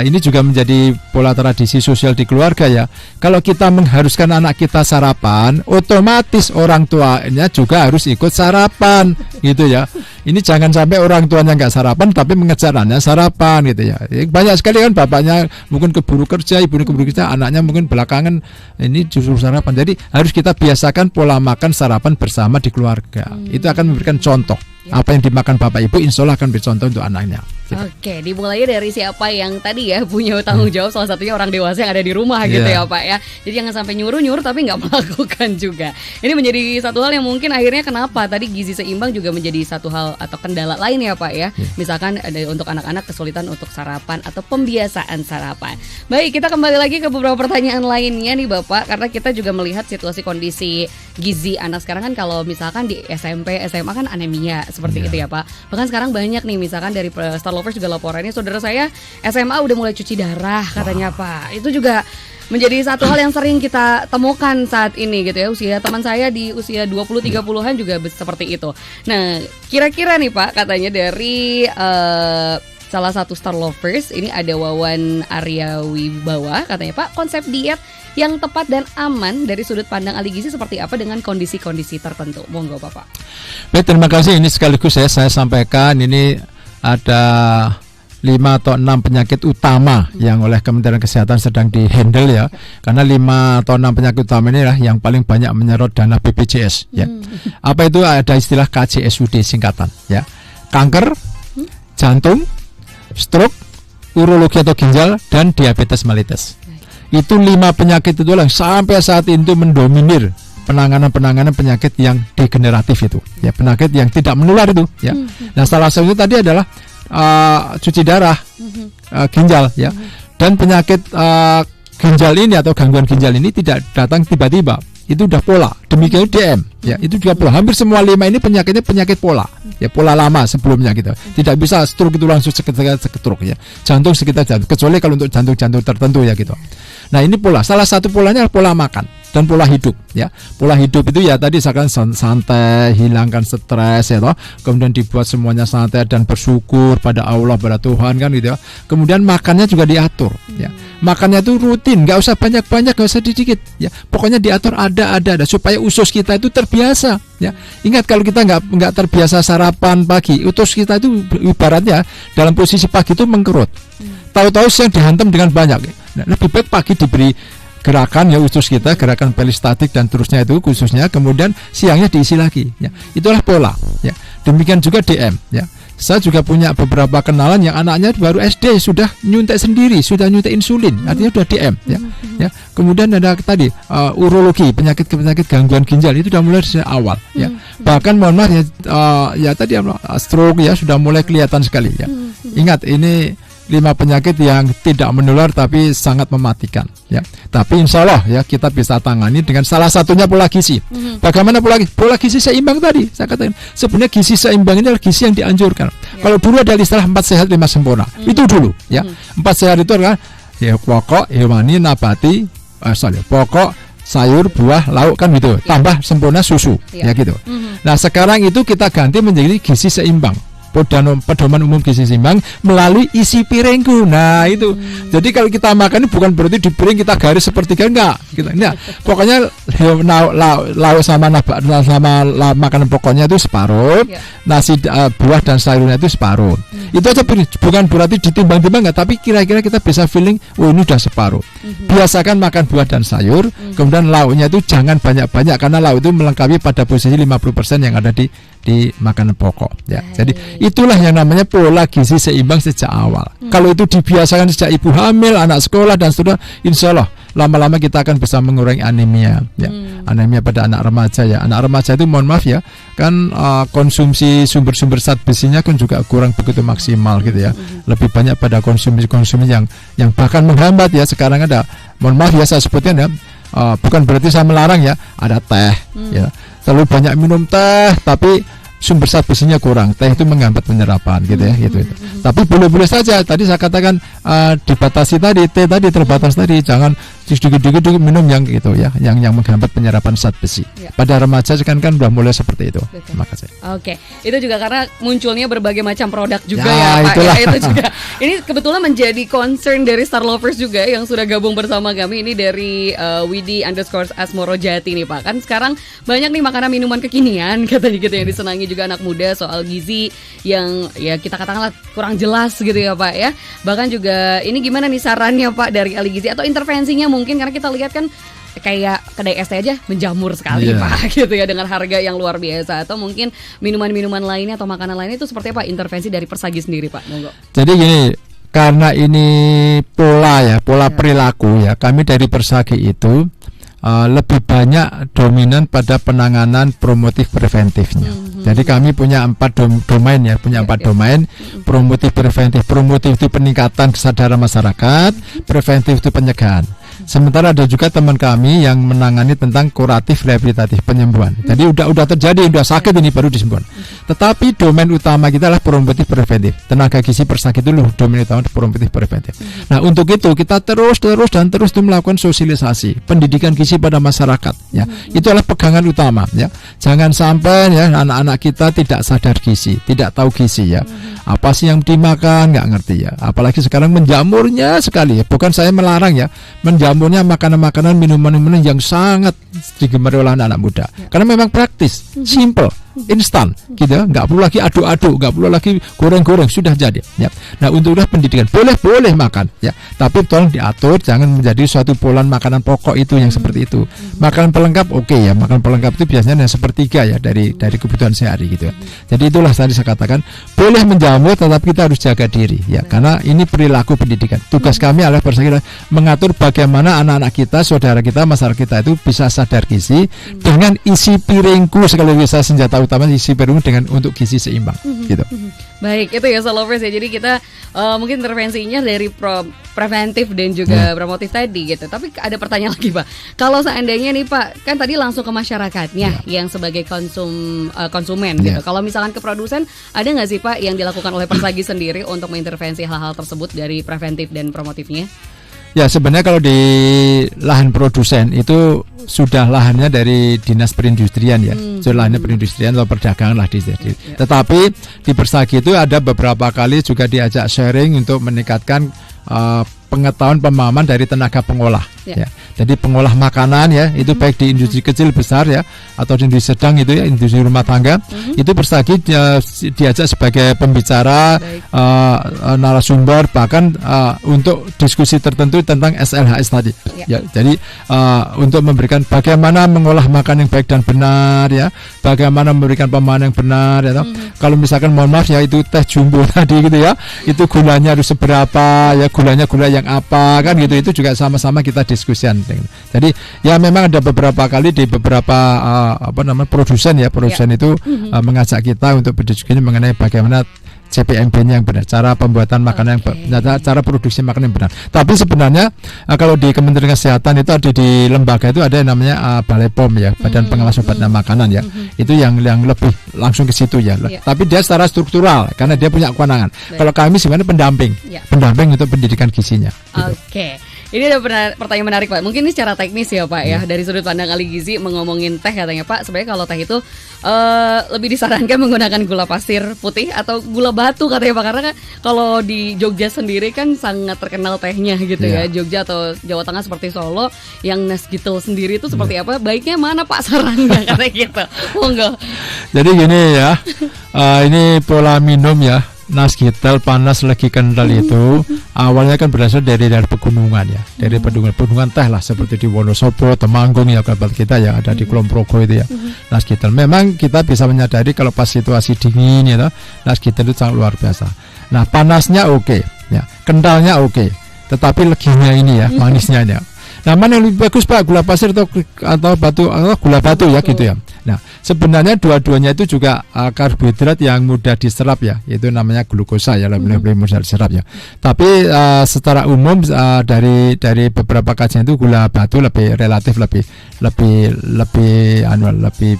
ini juga menjadi pola tradisi sosial di keluarga ya. Kalau kita mengharuskan anak kita sarapan, otomatis orang tuanya juga harus ikut sarapan gitu ya. Ini jangan sampai orang tuanya nggak sarapan tapi mengejar anaknya sarapan gitu ya. Banyak sekali kan bapaknya mungkin keburu kerja, ibunya keburu kerja, anaknya mungkin belakangan ini justru sarapan. Jadi harus kita biasakan pola makan sarapan bersama di keluarga. Itu akan memberikan contoh. Apa yang dimakan bapak ibu insya Allah akan bercontoh untuk anaknya gitu. Oke, dimulainya dari siapa yang tadi ya punya tanggung jawab, salah satunya orang dewasa yang ada di rumah gitu ya Pak ya. Jadi jangan sampai nyuruh tapi nggak melakukan juga. Ini menjadi satu hal yang mungkin akhirnya kenapa tadi gizi seimbang juga menjadi satu hal atau kendala lain ya Pak ya. Misalkan ada untuk anak-anak kesulitan untuk sarapan atau pembiasaan sarapan. Baik, kita kembali lagi ke beberapa pertanyaan lainnya nih Bapak, karena kita juga melihat situasi kondisi gizi anak sekarang kan. Kalau misalkan di SMP, SMA kan anemia seperti itu ya Pak. Bahkan sekarang banyak nih misalkan dari Starlovers juga laporannya saudara saya SMA udah mulai cuci darah katanya Pak. Itu juga menjadi satu hal yang sering kita temukan saat ini gitu ya. Usia teman saya di usia 20-30-an juga seperti itu. Nah, kira-kira nih Pak katanya dari salah satu Starlovers ini ada Wawan Arya Wibawa katanya, Pak, konsep diet yang tepat dan aman dari sudut pandang ahli gizi seperti apa dengan kondisi-kondisi tertentu? Monggo Bapak. Baik, terima kasih. Ini sekaligus saya sampaikan ini ada 5 atau 6 penyakit utama yang oleh Kementerian Kesehatan sedang dihandle ya. Karena 5 atau 6 penyakit utama ini lah yang paling banyak menyerot dana BPJS ya. Apa itu? Ada istilah KCSUD singkatan ya. Kanker, jantung, stroke, urologi atau ginjal, dan diabetes mellitus. Itu 5 penyakit itulah sampai saat itu mendominir penanganan penyakit yang degeneratif itu, ya, penyakit yang tidak menular itu, ya. Nah, salah satunya tadi adalah cuci darah, ginjal, ya. Dan penyakit ginjal ini atau gangguan ginjal ini tidak datang tiba-tiba. Itu udah pola. Demikian DM, ya, itu juga pola. Hampir semua 5 ini penyakitnya penyakit pola, ya, pola lama sebelumnya gitu. Tidak bisa stroke itu langsung stroke, ya. Jantung sekitar jantung, kecuali kalau untuk jantung-jantung tertentu, ya gitu. Nah, ini pola. Salah satu polanya adalah pola makan dan pola hidup, ya. Pola hidup itu ya tadi misalkan santai, hilangkan stres, ya toh. Kemudian dibuat semuanya santai dan bersyukur pada Allah, pada Tuhan, kan gitu ya. Kemudian makannya juga diatur, ya. Makannya itu rutin, nggak usah banyak-banyak, nggak usah dikit, ya. Pokoknya diatur ada supaya usus kita itu terbiasa, ya. Ingat, kalau kita nggak terbiasa sarapan pagi, usus kita itu ibaratnya dalam posisi pagi itu mengkerut. Tahu-tahu siang dihantam dengan banyak. Nah, lebih baik pagi diberi gerakan, ya, usus kita, gerakan peristatik dan terusnya itu khususnya, kemudian siangnya diisi lagi, ya. Itulah pola, ya. Demikian juga DM, ya. Saya juga punya beberapa kenalan yang anaknya baru SD sudah nyuntik sendiri, sudah nyuntik insulin, artinya sudah DM, ya. Ya. Kemudian ada tadi urologi, penyakit gangguan ginjal itu sudah mulai dari awal, ya. Bahkan mohon maaf, ya, ya tadi stroke, ya, sudah mulai kelihatan sekali, ya. Ingat, ini 5 penyakit yang tidak menular tapi sangat mematikan, ya. Tapi insya Allah, ya, kita bisa tangani dengan salah satunya pola gizi. Bagaimana pola gizi seimbang tadi? Saya katakan sebenarnya gizi seimbang ini adalah gizi yang dianjurkan. Kalau dulu ada istilah 4 sehat 5 sempurna, itu dulu, ya. 4 sehat itu adalah, ya, pokok, hewani, nabati, pokok, sayur, buah, lauk, kan gitu. Tambah sempurna susu, ya gitu. Nah, sekarang itu kita ganti menjadi gizi seimbang. Pedoman umum gizi seimbang melalui isi piringku. Nah, itu. Jadi kalau kita makan ini bukan berarti di piring kita garis sepertiga, enggak. Nah, pokoknya lauk sama makanan pokoknya itu separuh, nasi, buah dan sayurnya itu separuh. Itu aja, bukan berarti ditimbang-timbang, enggak, tapi kira-kira kita bisa feeling, oh, ini udah separuh. Biasakan makan buah dan sayur, kemudian lauknya itu jangan banyak-banyak karena lauk itu melengkapi pada posisi 50% yang ada di makanan pokok, ya. Jadi itulah yang namanya pola gizi seimbang sejak awal. Kalau itu dibiasakan sejak ibu hamil, anak sekolah dan seterusnya, insya Allah lama-lama kita akan bisa mengurangi anemia, ya. Anemia pada anak remaja, ya. Anak remaja itu mohon maaf, ya, kan konsumsi sumber-sumber zat besinya kan juga kurang begitu maksimal, gitu, ya. Lebih banyak pada konsumsi yang bahkan menghambat, ya. Sekarang ada, mohon maaf, ya, saya sebutkan, ya, bukan berarti saya melarang, ya. Ada teh, ya. Terlalu banyak minum teh tapi sumber zat besinya kurang, teh itu menghambat penyerapan, gitu, ya, gitu. Tapi boleh-boleh saja. Tadi saya katakan dibatasi tadi, teh tadi terbatas tadi, jangan sedikit-sedikit minum yang gitu, ya, yang menghambat penyerapan zat besi. Pada remaja kan udah mulai seperti itu. Makasih. Oke, itu juga karena munculnya berbagai macam produk juga, ya, Pak. Ya, itu juga. Ini kebetulan menjadi concern dari Star Lovers juga yang sudah gabung bersama kami ini dari Widi_Asmorojati nih, Pak. Kan sekarang banyak nih makanan minuman kekinian katanya gitu yang disenangi juga anak muda soal gizi yang, ya, kita katakanlah kurang jelas gitu, ya, Pak, ya. Bahkan juga ini gimana nih sarannya, Pak, dari ahli gizi atau intervensinya mungkin, karena kita lihat kan kayak kedai es teh aja menjamur sekali, Pak, gitu, ya, dengan harga yang luar biasa. Atau mungkin minuman-minuman lainnya atau makanan lainnya itu seperti apa intervensi dari Persagi sendiri, Pak? Monggo. Jadi gini, karena ini pola perilaku, ya, kami dari Persagi itu lebih banyak dominan pada penanganan promotif preventifnya. Jadi kami punya 4 domain, ya, punya 4 domain. Promotif preventif. Promotif itu peningkatan kesadaran masyarakat, preventif itu pencegahan. Sementara ada juga teman kami yang menangani tentang kuratif rehabilitatif, penyembuhan. Jadi udah terjadi, udah sakit ini baru disembuhkan. Tetapi domain utama kita adalah promotif preventif. Tenaga gizi Persagi itu domain utama promotif preventif. Nah, untuk itu kita terus melakukan sosialisasi, pendidikan gizi pada masyarakat, ya. Itu adalah pegangan utama, ya. Jangan sampai, ya, anak-anak kita tidak sadar gizi, tidak tahu gizi, ya. Apa sih yang dimakan nggak ngerti, ya. Apalagi sekarang menjamurnya sekali, ya. Bukan saya melarang, ya, menjamurnya makanan-makanan, minuman-minuman yang sangat digemari oleh anak muda, karena memang praktis, simple, instan gitu ya, nggak perlu lagi aduk-aduk, nggak perlu lagi goreng-goreng, sudah jadi ya. Nah untuklah pendidikan boleh makan ya, tapi tolong diatur, jangan menjadi suatu pola makanan pokok itu yang seperti itu. Makanan pelengkap oke ya, makanan pelengkap itu biasanya yang sepertiga ya dari kebutuhan sehari gitu ya. Jadi itulah tadi saya katakan boleh menjamu, tetapi kita harus jaga diri ya, karena ini perilaku pendidikan. Tugas kami adalah mengatur bagaimana anak-anak kita, saudara kita, masyarakat kita itu bisa sadar gizi dengan isi piringku, sekali bisa senjata utama isi piring dengan untuk gizi seimbang gitu. Baik, itu ya Solovers ya. Jadi kita mungkin intervensinya dari preventif dan juga promotif tadi gitu. Tapi ada pertanyaan lagi Pak. Kalau seandainya nih Pak, kan tadi langsung ke masyarakatnya yang sebagai konsumen gitu. Kalau misalkan ke produsen, ada nggak sih Pak yang dilakukan oleh Persagi sendiri untuk mengintervensi hal-hal tersebut dari preventif dan promotifnya? Ya sebenarnya kalau di lahan produsen itu sudah lahannya dari dinas perindustrian ya, lahannya perindustrian atau perdagangan lah Tetapi di Persagi itu ada beberapa kali juga diajak sharing untuk meningkatkan pengetahuan pemahaman dari tenaga pengolah ya. Jadi pengolah makanan ya, itu baik di industri kecil besar ya, atau di industri sedang itu ya, industri rumah tangga, itu Persagi diajak sebagai pembicara, narasumber, bahkan untuk diskusi tertentu tentang SLHS tadi ya. Jadi untuk memberikan bagaimana mengolah makan yang baik dan benar ya, bagaimana memberikan pemahaman yang benar ya. Kalau misalkan mohon maaf ya, itu teh jumbo tadi gitu ya, itu gulanya harus seberapa ya, gula yang apa kan gitu, itu juga sama-sama kita diskusikan. Jadi ya memang ada beberapa kali di beberapa produsen itu mengajak kita untuk berdiskusi mengenai bagaimana CPMB-nya yang benar, cara pembuatan makanan yang benar, cara produksi makanan yang benar. Tapi sebenarnya kalau di Kementerian Kesehatan itu ada di lembaga itu ada yang namanya Balai POM ya, Badan Pengawas Obat dan Makanan ya. Itu yang lebih langsung ke situ ya. Tapi dia secara struktural karena dia punya kewenangan. Kalau kami sebenarnya pendamping untuk pendidikan gizinya. Oke. Ini ada pertanyaan menarik Pak. Mungkin ini secara teknis ya Pak ya. Dari sudut pandang ahli gizi ngomongin teh katanya Pak. Sebenarnya kalau teh itu lebih disarankan menggunakan gula pasir putih atau gula batu katanya Pak. Karena kan kalau di Jogja sendiri kan sangat terkenal tehnya gitu ya. Jogja atau Jawa Tengah seperti Solo, yang nasgitel sendiri itu seperti apa? Baiknya mana Pak sarannya katanya gitu. Monggo. Jadi gini ya. Ini pola minum ya. Nasgitel panas lagi kental itu awalnya kan berasal dari pegunungan ya, dari pegunungan teh lah, seperti di Wonosobo, Temanggung ya, kabar kita ya ada di Kulon Progo itu ya. Nasgitel memang kita bisa menyadari kalau pas situasi dingin ya, nasgitel itu sangat luar biasa. Nah panasnya oke ya, kentalnya oke, tetapi leginya ini ya, manisnya ya. Nah mana yang lebih bagus Pak, gula pasir atau batu atau gula batu ya gitu ya. Nah sebenarnya dua-duanya itu juga karbohidrat yang mudah diserap ya, itu namanya glukosa ya, lebih mudah diserap ya. Tapi secara umum dari beberapa kajian itu gula batu lebih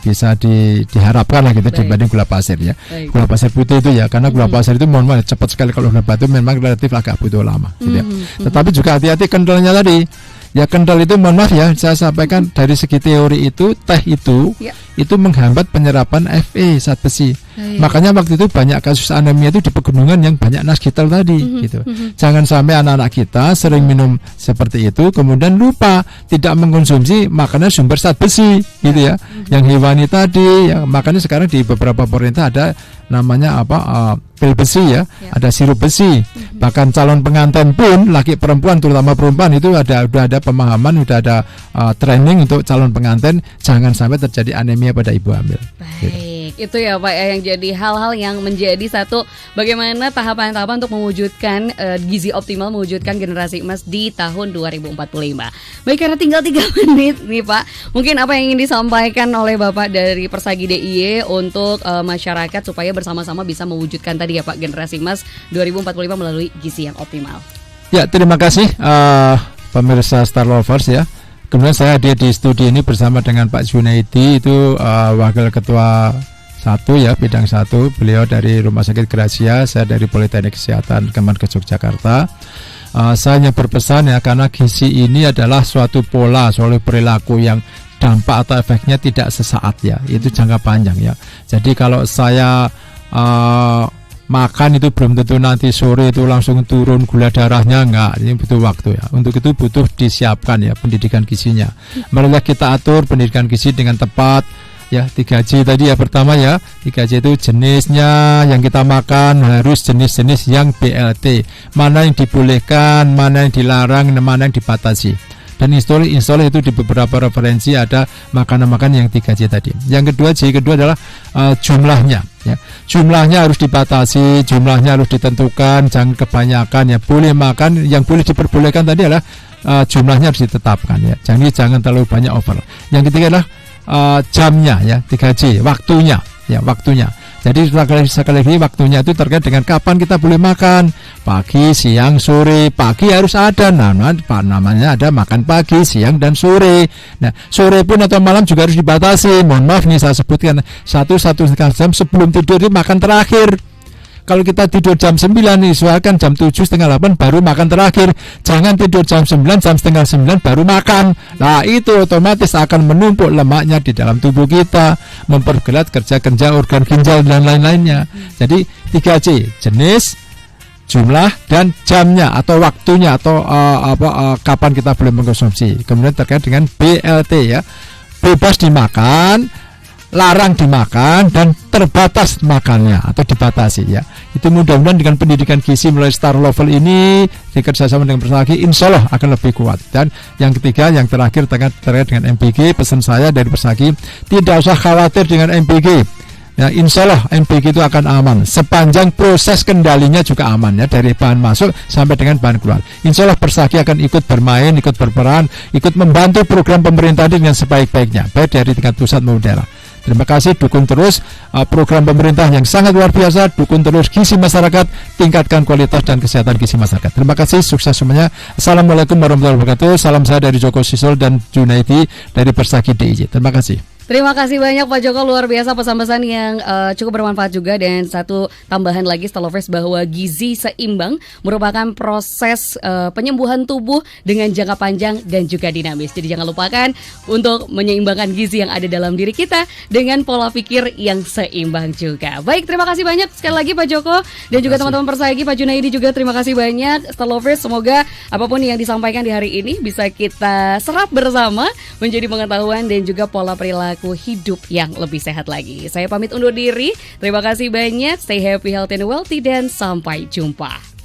bisa diharapkan lah gitu dibanding gula pasir ya. Gula pasir putih itu ya, karena gula pasir itu mohon maaf cepat sekali, kalau gula batu memang relatif agak butuh lama gitu ya. Tetapi juga hati-hati kentalnya tadi. Ya kental itu mohon maaf ya, saya sampaikan dari segi teori itu teh itu menghambat penyerapan Fe, zat besi. Makanya waktu itu banyak kasus anemia itu di pegunungan yang banyak nasgitel tadi gitu. Jangan sampai anak-anak kita sering minum seperti itu kemudian lupa tidak mengkonsumsi makanan sumber zat besi gitu ya. Yang hewani tadi ya, makanya sekarang di beberapa pemerintah ada namanya pil besi ya, ada sirup besi. Bahkan calon pengantin pun laki perempuan, terutama perempuan itu udah ada pemahaman, udah ada training untuk calon pengantin jangan sampai terjadi anemia pada ibu hamil. Baik, itu ya Pak yang jadi hal-hal yang menjadi satu bagaimana tahapan-tahapan untuk mewujudkan gizi optimal, mewujudkan generasi emas di tahun 2045. Baik, karena tinggal 3 menit nih Pak, mungkin apa yang ingin disampaikan oleh Bapak dari Persagi DIY untuk masyarakat supaya bersama-sama bisa mewujudkan tadi ya Pak generasi emas 2045 melalui gizi yang optimal. Ya, terima kasih pemirsa Star Lovers ya. Kemudian saya hadir di studi ini bersama dengan Pak Junaidi, itu wakil ketua 1 ya, bidang 1. Beliau dari Rumah Sakit Gracia, saya dari Politeknik Kesehatan Kemenkes Yogyakarta. Saya hanya berpesan ya, karena gizi ini adalah suatu pola, suatu perilaku yang dampak atau efeknya tidak sesaat ya, itu jangka panjang ya. Jadi kalau saya makan itu belum tentu nanti sore itu langsung turun gula darahnya, enggak, ini butuh waktu ya. Untuk itu butuh disiapkan ya pendidikan gizinya. Marilah kita atur pendidikan gizi dengan tepat, ya 3J tadi ya. Pertama ya 3J itu jenisnya yang kita makan harus jenis-jenis yang BLT, mana yang dibolehkan, mana yang dilarang, mana yang dibatasi. Dan install itu di beberapa referensi ada makanan-makanan yang 3J tadi. Yang kedua J kedua adalah jumlahnya ya. Jumlahnya harus dibatasi, jumlahnya harus ditentukan, jangan kebanyakan ya. Boleh makan, yang boleh diperbolehkan tadi adalah jumlahnya harus ditetapkan ya. Jangan terlalu banyak over. Yang ketiga adalah jamnya ya, 3J, waktunya ya, waktunya. Jadi sekali lagi waktunya itu terkait dengan kapan kita boleh makan, pagi, siang, sore. Pagi harus ada, namanya ada makan pagi, siang, dan sore. Nah, sore pun atau malam juga harus dibatasi. Mohon maaf nih saya sebutkan 1,5 jam sebelum tidur itu makan terakhir. Kalau kita tidur jam 9, usahakan jam 7:30 baru makan terakhir. Jangan tidur jam 9, jam 8:30 baru makan. Nah, itu otomatis akan menumpuk lemaknya di dalam tubuh kita, memperberat kerja organ ginjal dan lain-lainnya. Jadi 3J, jenis, jumlah, dan jamnya atau waktunya atau kapan kita boleh mengkonsumsi. Kemudian terkait dengan BLT ya, bebas dimakan, larang dimakan, dan terbatas makannya atau dibatasi ya. Itu mudah-mudahan dengan pendidikan gizi melalui Star Level ini dikerjasama dengan Persagi, insya Allah akan lebih kuat. Dan yang ketiga, yang terakhir terkait dengan MPG, pesan saya dari Persagi, tidak usah khawatir dengan MPG ya. Insya Allah MPG itu akan aman sepanjang proses kendalinya juga aman ya, dari bahan masuk sampai dengan bahan keluar. Insya Allah Persagi akan ikut bermain, ikut berperan, ikut membantu program pemerintah dengan sebaik-baiknya, baik dari tingkat pusat maupun daerah. Terima kasih, dukung terus program pemerintah yang sangat luar biasa, dukung terus gizi masyarakat, tingkatkan kualitas dan kesehatan gizi masyarakat. Terima kasih, sukses semuanya. Assalamualaikum warahmatullahi wabarakatuh. Salam saya dari Joko Sisol dan Junaidi dari Persagi DIY. Terima kasih. Terima kasih banyak Pak Joko, luar biasa pesan-pesan yang cukup bermanfaat juga. Dan satu tambahan lagi Starlovers, bahwa gizi seimbang merupakan proses penyembuhan tubuh dengan jangka panjang dan juga dinamis. Jadi jangan lupakan untuk menyeimbangkan gizi yang ada dalam diri kita dengan pola pikir yang seimbang juga. Baik, terima kasih banyak sekali lagi Pak Joko dan juga teman-teman Persagi, Pak Junaidi juga terima kasih banyak. Starlovers, semoga apapun yang disampaikan di hari ini bisa kita serap bersama menjadi pengetahuan dan juga pola perilaku hidup yang lebih sehat lagi. Saya pamit undur diri. Terima kasih banyak. Stay happy, healthy, and wealthy, dan sampai jumpa.